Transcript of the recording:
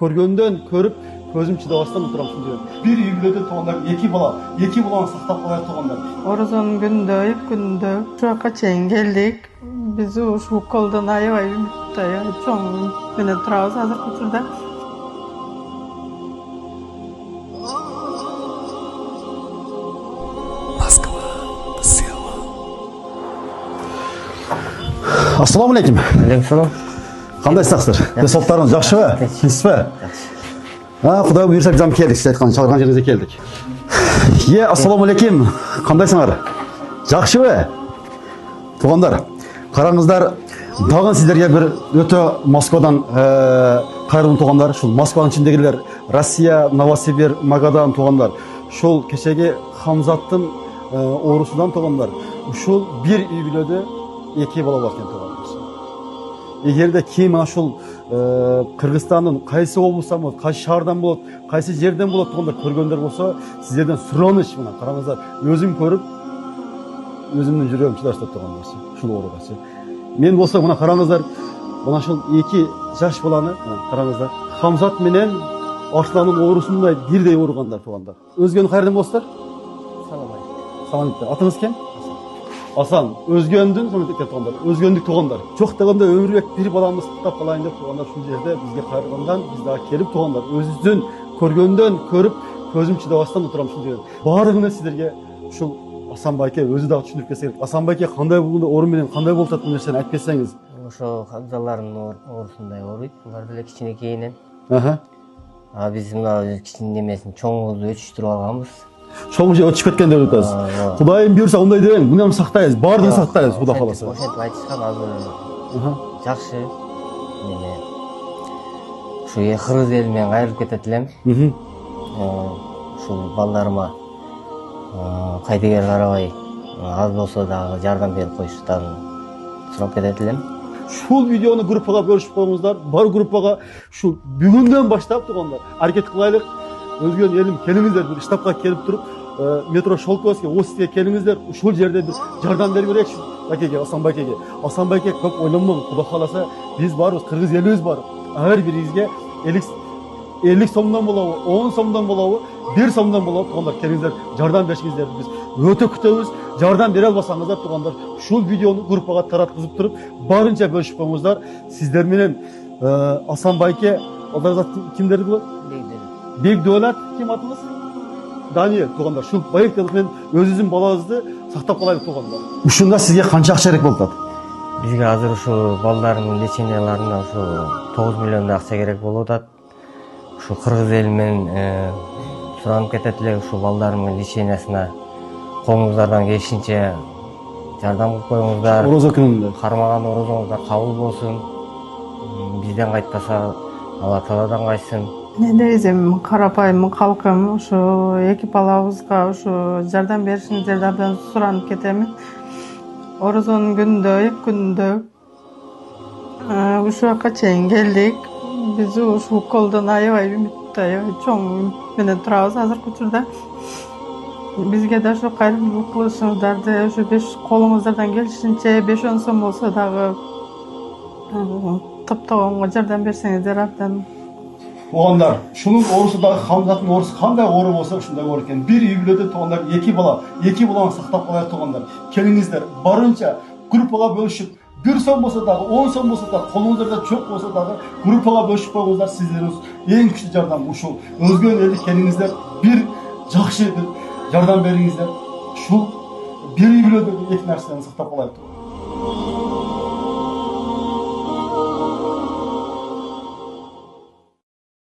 көргөндөн көрүп көзүм чыдабастан отурам ушундай. Бир үй бүлөдө туугандар, эки баланы сактап калайык туугандар. Орозонун күнүндө, эки күнүндө ушул жака чейин келдик. Биз ушул колдон аябай үмүттөй, чоң менен турабыз азыркы учурда. Ассаламу алейкум. Алейкум. Кандайсыздар? Денсаулыктарыңыз жакшыбы? Тинчпи? Кудай буйрса биз келдик, сиз айткан чалган жериңизге келдик. Ассаламу алейкум. Кандайсыңар? Жакшыбы? Туугандар, караңыздар, дагы сиздерге бир өтө Москвадан кайрылуу туугандар. Ушул Москванын ичиндегилер, Россия, Новосибирск, Магадан туугандар. Ушул кечеги Хамзаттын оорусунан туугандар. Ушул бир үй бүлөдө эки бала бар экен туугандар. Эгерде ким ушул Кыргызстандын кайсы облустан болот, кайсы шаардан болот, кайсы жерден болот туугандар көргөндөр болсо, сиздерден сураныш мына караңыздар. Өзүм көрүп, өзүмдүн жүрөгүм чыдаштап турган нерсе. Ушул ооругасы. Мен болсо мына караңыздар, мына ушул 2 жаш баланы караңыздар. Хамзат менен Арсландын оорусундай бирдей ооругандар туугандар. Өзгөнү кайерден болсуздар? Салам алейкум. Атыңыз ким? Асан. Өзгөндүн туугандар. Өзгөндүк туугандар. Жок дегенде өмүрбек бир баламды сактап калайын деп туугандар ушул жерде бизге кайрылгандан биз дагы келип туугандар. Өзүбүздүн көргөндөн көрүп көзүм чыдабастан отурам ушул жерде. Баарыгына сиздерге ушул Асан байке өзү дагы түшүндүрүп кетсе керек. Асан байке кандай болгондо оору менен кандай болуп жаткан нерсени айтып кетсеңиз. Ошо Хамзалардын оорусундай ооруйт. Булар деле кичинекейинен. Биз мына кичине немесин чоңубузду өчүштүрүп алганбыз. Чоң же өтүшүп кеткен деп атасыз. Кудайым буйрса андай дебең, мунун сактайбыз, баардыгын сактайбыз, Кудай кааласа. Ошентип айтышкан азыр. Жакшы. Эми ушу кыргыз эли менен кайрылып кетет элем. Ушул балдарыма кайдыгер карабай аз болсо дагы жардам берип коюштарын сурап кетет элем. Ушул видеону группага бөлүшүп коюңуздар. Бар группага ушул бүгүндөн баштап туугандар аракет кылайлык. Өзгөн элим келиңиздер, бир штабка келип туруп, метро Шолковский, Осиге келиңиздер, ушул жерде бир жардам берип берейикчи байкеге, Асан байкеге. Асан байке көп ойлонбоң, Кудай кааласа, биз барбыз, кыргыз элибиз бар. Ар бирибизге 50 сомдон болобу, 10 сомдон болобу, 1 сомдон болобу туугандар, келиңиздер, жардам беришиңиздер. Биз өтө күтөбүз. Жардам бере албасаңыздар туугандар, ушул видеону группага тараткызып туруп, барынча бөлүшүп коюңуздар. Сиздер менен Асан байке, алдарыңызда кимдер болот? Бекдолат, ким атыңыз? Даниэл туугандар. Ушул байкелик менен өзүбүздүн балабызды сактап калайлык туугандар. Ушунда сизге канча акча керек болуп атат? Бизге азыр ушу балдардын леченияларына ушу 9 миллион акча керек болуп атат. Ушу кыргыз эли менен суранып кетет элек, ушу балдардын лечениясына колуңуздардан келишинче жардам кылып коюңуздар. Орозо күнүндө кармаган орозоңуздар кабыл болсун. Бизден кайтпаса, Алла Тааладан кайтсын. Эми карапайым калкым ушу эки балабызга ушу жардам беришиңиздерди абдан суранып кетемин. Орозонун күнүндө, эки күнүндө ушул жака чейин келдик. Биз ушул колдон аябай үмүттөй, чоң үмүт менен турабыз азыркы учурда. Бизге да ушу кайрымдуулук кылышыңыздарды, ушу 5 колуңуздардан келишинче 5-10 сом болсо дагы топтогонго жардам берсеңиздер абдан. Туугандар, шунун оорусу дагы Хамзаттын оорусу кандай оору болсо ушундай оор экен. Бир үй бүлөдө туугандар, эки баланы сактап калайык туугандар. Келиңиздер, барынча группага бөлүшүп, 1 сом болсо дагы, 10 сом болсо дагы, колуңуздарда чөп болсо дагы группага бөлүшүп коюңуздар. Сиздердин эң күчтүү жардам ушул. Өзгөн элди келиңиздер, бир жакшы бир жардам бериңиздер. Ушул бир үй бүлөдө эки нерсени сактап калайык.